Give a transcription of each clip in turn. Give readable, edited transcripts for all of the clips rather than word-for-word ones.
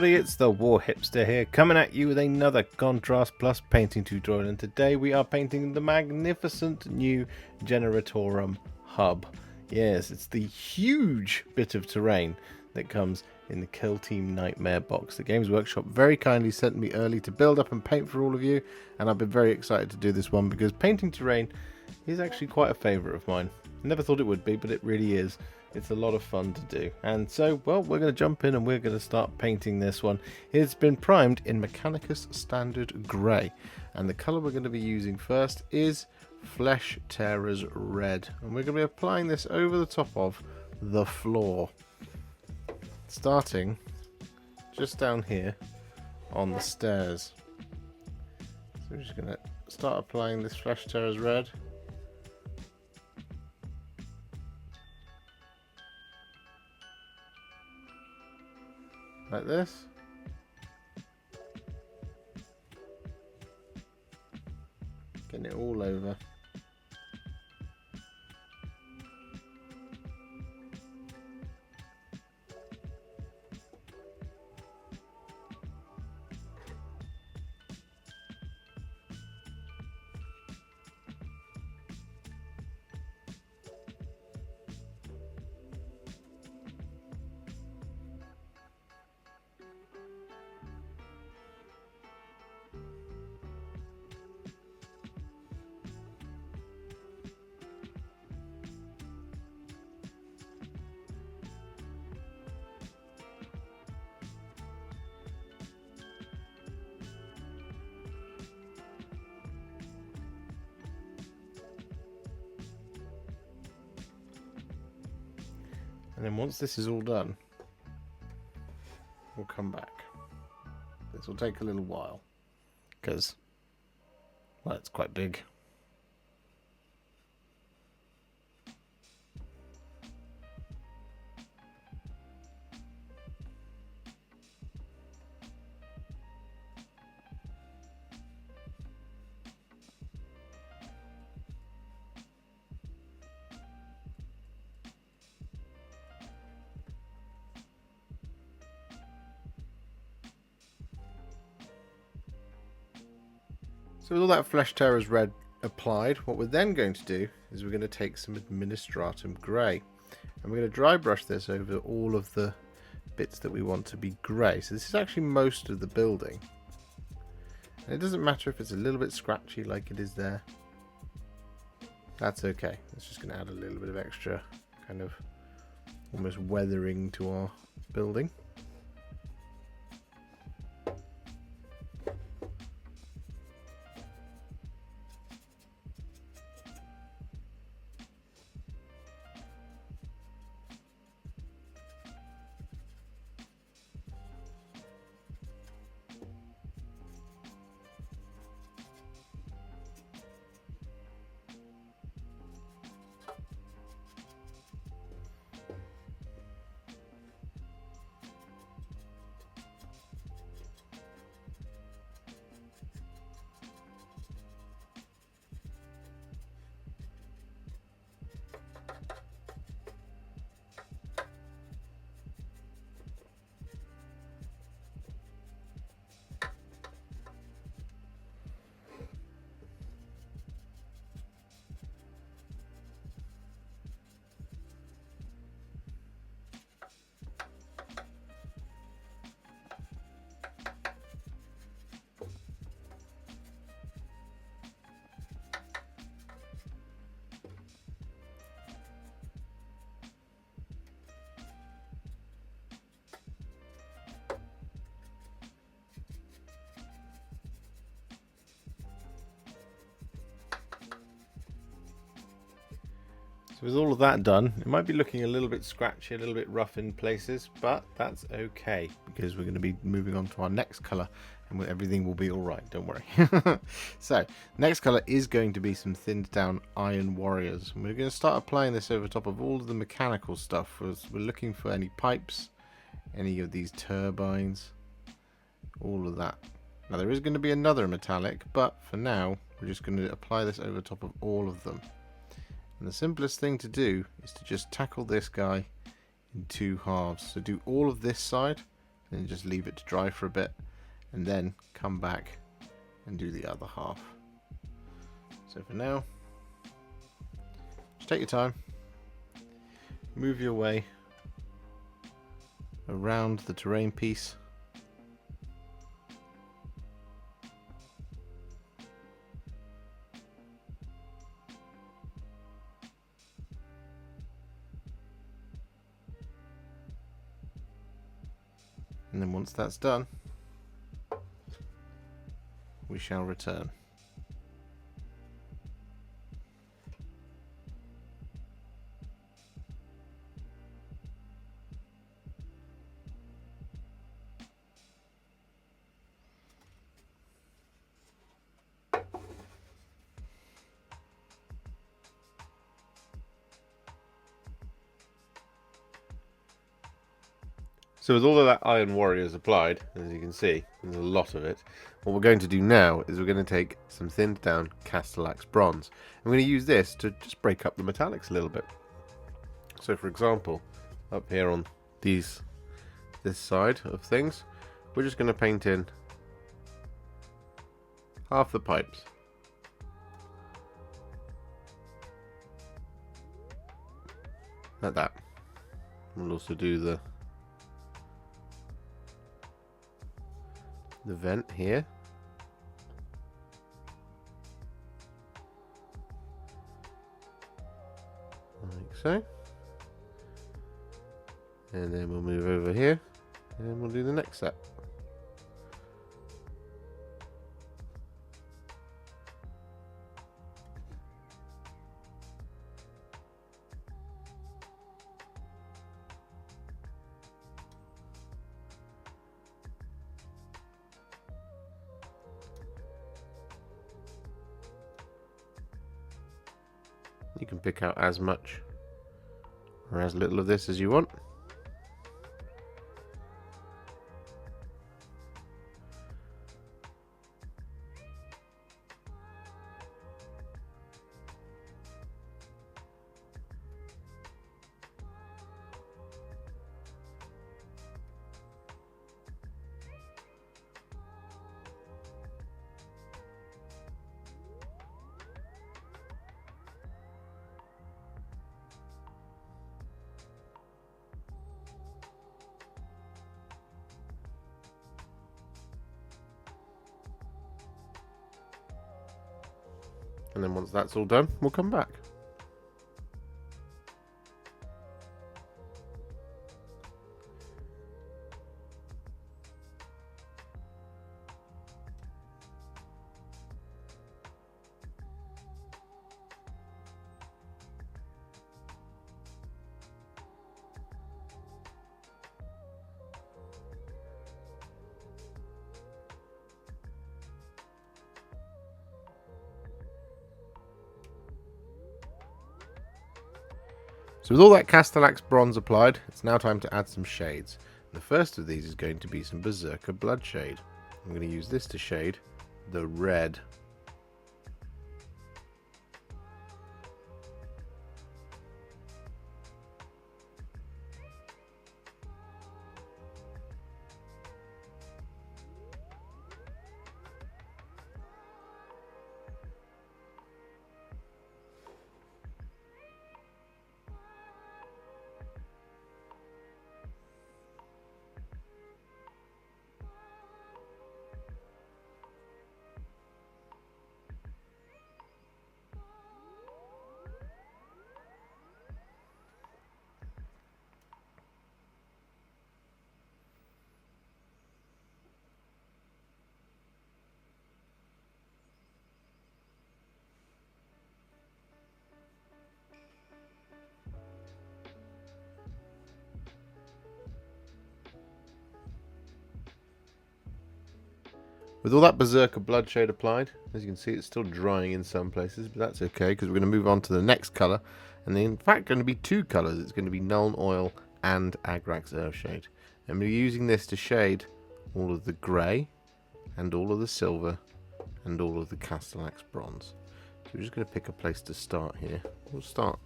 everybody, it's the Warhipster here, coming at you with another Contrast Plus painting tutorial, and today we are painting the magnificent new Generatorum Hub. Yes, it's the huge bit of terrain that comes in the Kill Team Nightmare box. The Games Workshop very kindly sent me early to build up and paint for all of you, and I've been very excited to do this one because painting terrain is actually quite a favourite of mine. I never thought it would be, but it really is. It's a lot of fun to do. And so, well, we're going to jump in and we're going to start painting this one. It's been primed in Mechanicus Standard Grey. And the colour we're going to be using first is Flesh Tearers Red. And we're going to be applying this over the top of the floor. Starting just down here on the stairs. So we're just going to start applying this Flesh Tearers Red. Like this. Getting it all over. And then once this is all done, we'll come back. This will take a little while because, well, it's quite big. So with all that Flesh Tearers Red applied, what we're then going to do is we're going to take some Administratum Grey. And we're going to dry brush this over all of the bits that we want to be grey. So this is actually most of the building. And it doesn't matter if it's a little bit scratchy like it is there. That's okay. It's just going to add a little bit of extra kind of almost weathering to our building. So with all of that done, it might be looking a little bit scratchy, a little bit rough in places, but that's okay because we're going to be moving on to our next colour and everything will be alright, don't worry. So, next colour is going to be some thinned down Iron Warriors. And we're going to start applying this over top of all of the mechanical stuff. We're looking for any pipes, any of these turbines, all of that. Now there is going to be another metallic, but for now we're just going to apply this over top of all of them. And the simplest thing to do is to just tackle this guy in two halves. So do all of this side and just leave it to dry for a bit, and then come back and do the other half. So for now, just take your time, move your way around the terrain piece. And then once that's done, we shall return. So with all of that Iron Warriors applied, as you can see, there's a lot of it, what we're going to do now is we're going to take some thinned down Castellax Bronze. I'm going to use this to just break up the metallics a little bit. So for example, up here on this side of things, we're just going to paint in half the pipes. Like that. We'll also do the vent here. Like so. And then we'll move over here and we'll do the next set. You can pick out as much or as little of this as you want. And then once that's all done, we'll come back. So with all that Castellax Bronze applied, it's now time to add some shades. The first of these is going to be some Berserker Bloodshade. I'm going to use this to shade the red. With all that Berserker Bloodshade applied, as you can see, it's still drying in some places, but that's okay because we're going to move on to the next colour. And they're in fact going to be two colours. It's going to be Nuln Oil and Agrax Earthshade. And we're using this to shade all of the grey and all of the silver and all of the Castellax Bronze. So we're just going to pick a place to start here. We'll start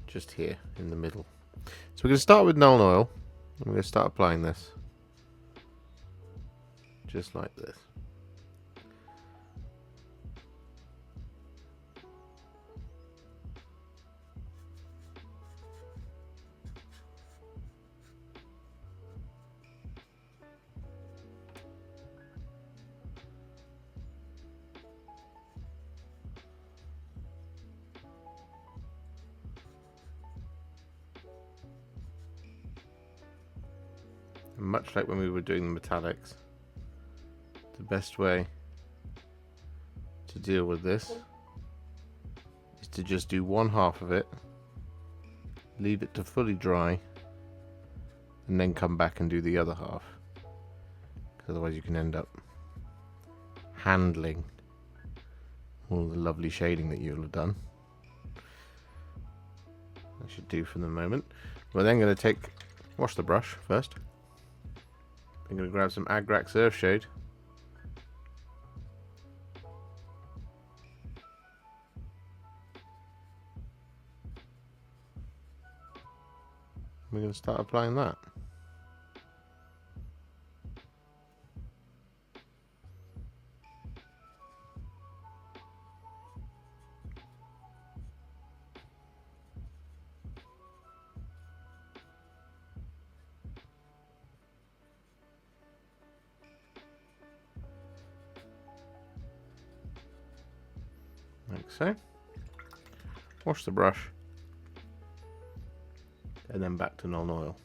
just here in the middle. So we're going to start with Nuln Oil. And we're going to start applying this. just like this. And much like when we were doing the metallics, the best way to deal with this is to just do one half of it, leave it to fully dry, and then come back and do the other half. Because otherwise you can end up handling all the lovely shading that you'll have done. That should do for the moment. We're then going to wash the brush first. I'm going to grab some Agrax Earthshade. We're going to start applying that. Like so. Wash the brush. And then back to Nuln Oil.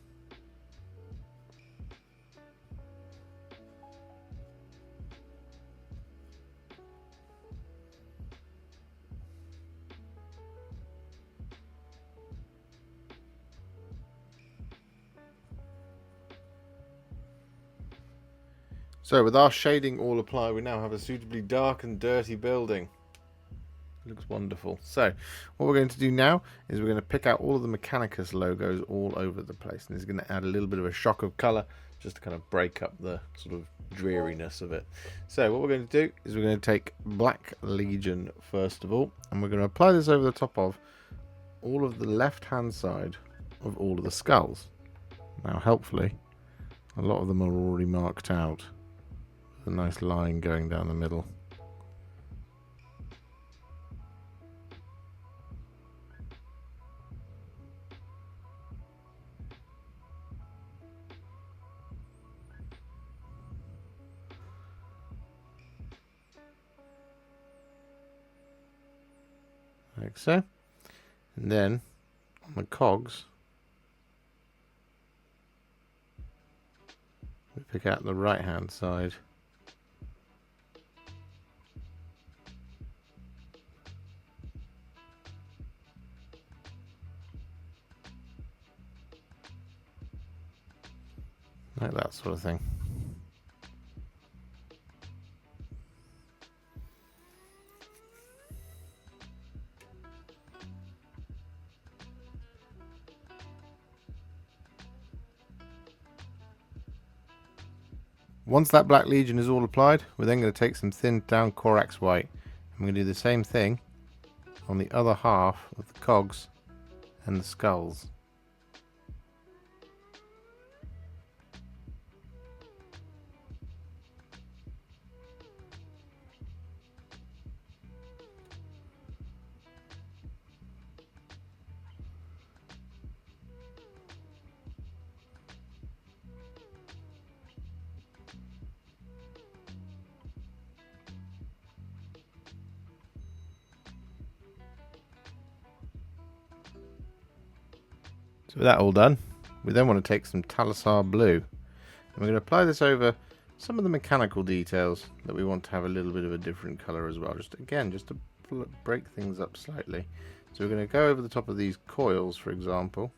So with our shading all applied, we now have a suitably dark and dirty building. Looks wonderful. So what we're going to do now is we're going to pick out all of the Mechanicus logos all over the place, and this is going to add a little bit of a shock of colour just to kind of break up the sort of dreariness of it. So what we're going to do is we're going to take Black Legion first of all, and we're going to apply this over the top of all of the left hand side of all of the skulls. Now helpfully a lot of them are already marked out with a nice line going down the middle. Like so. And then on the cogs we pick out the right hand side. Like that sort of thing. Once that Black Legion is all applied, we're then going to take some thinned down Corax White, and we're going to do the same thing on the other half of the cogs and the skulls. So with that all done, we then want to take some Talassar Blue, and we're going to apply this over some of the mechanical details that we want to have a little bit of a different colour as well. Just to break things up slightly. So we're going to go over the top of these coils, for example.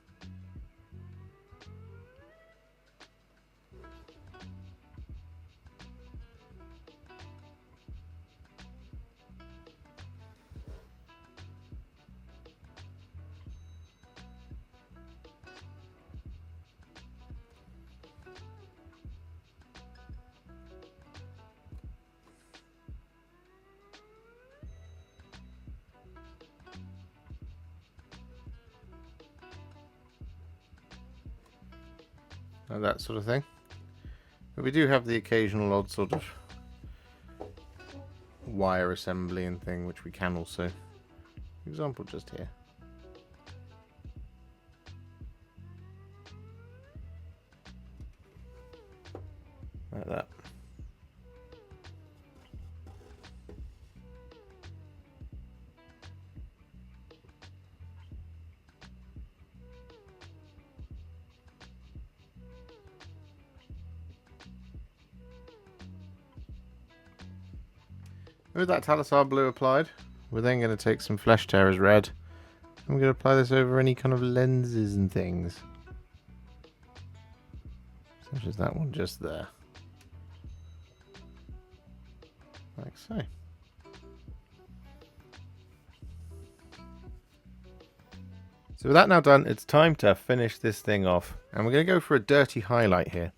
Like that sort of thing. We do have the occasional odd sort of wire assembly and thing, which we can also, for example, just here. Like that. With that Talassar Blue applied, we're then going to take some Flesh Tearers Red, and we're going to apply this over any kind of lenses and things. Such as that one just there. Like so. So with that now done, it's time to finish this thing off. And we're going to go for a dirty highlight here.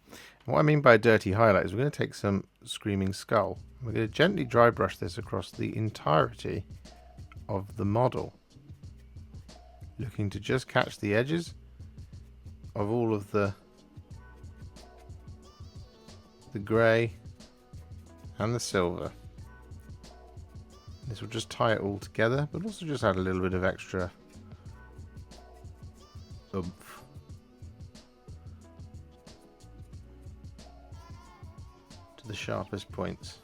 And what I mean by a dirty highlight is we're going to take some Screaming Skull. We're going to gently dry brush this across the entirety of the model. Looking to just catch the edges of all of the grey and the silver. This will just tie it all together, but also just add a little bit of extra oomph. To the sharpest points.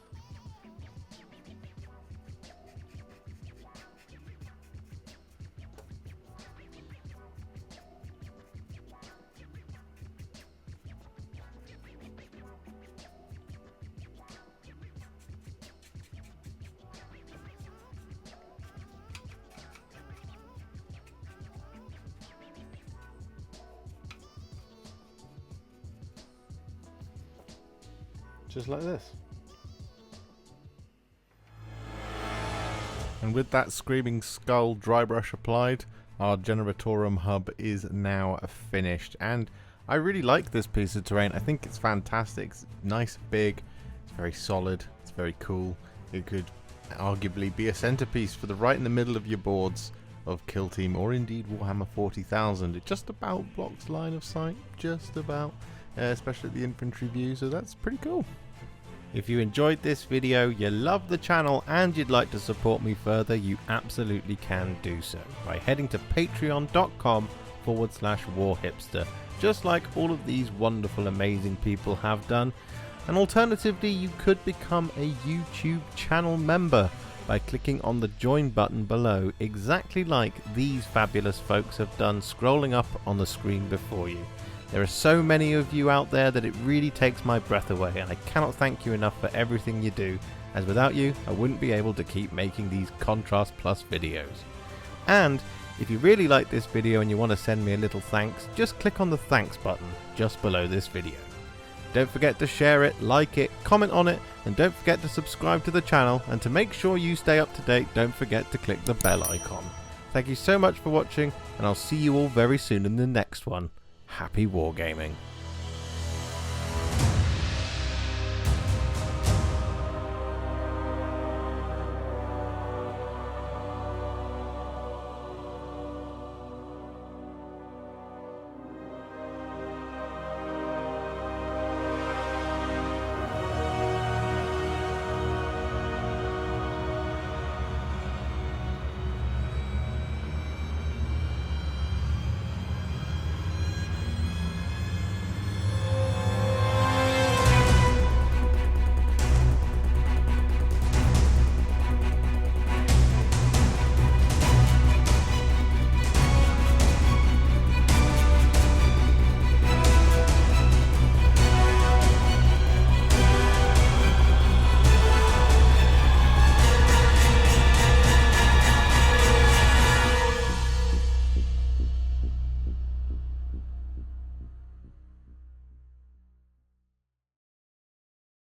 Just like this. And with that Screaming Skull dry brush applied, our Generatorum Hub is now finished. And I really like this piece of terrain. I think it's fantastic. It's nice, big, it's very solid, it's very cool. It could arguably be a centerpiece for the right in the middle of your boards of Kill Team or indeed Warhammer 40,000. It just about blocks line of sight, just about, especially the infantry view, so that's pretty cool. If you enjoyed this video, you love the channel and you'd like to support me further, you absolutely can do so by heading to patreon.com/warhipster, just like all of these wonderful, amazing people have done. And alternatively, you could become a YouTube channel member by clicking on the join button below, exactly like these fabulous folks have done scrolling up on the screen before you. There are so many of you out there that it really takes my breath away, and I cannot thank you enough for everything you do, as without you I wouldn't be able to keep making these Contrast Plus videos. And if you really like this video and you want to send me a little thanks, just click on the thanks button just below this video. Don't forget to share it, like it, comment on it, and don't forget to subscribe to the channel, and to make sure you stay up to date, don't forget to click the bell icon. Thank you so much for watching, and I'll see you all very soon in the next one. Happy wargaming.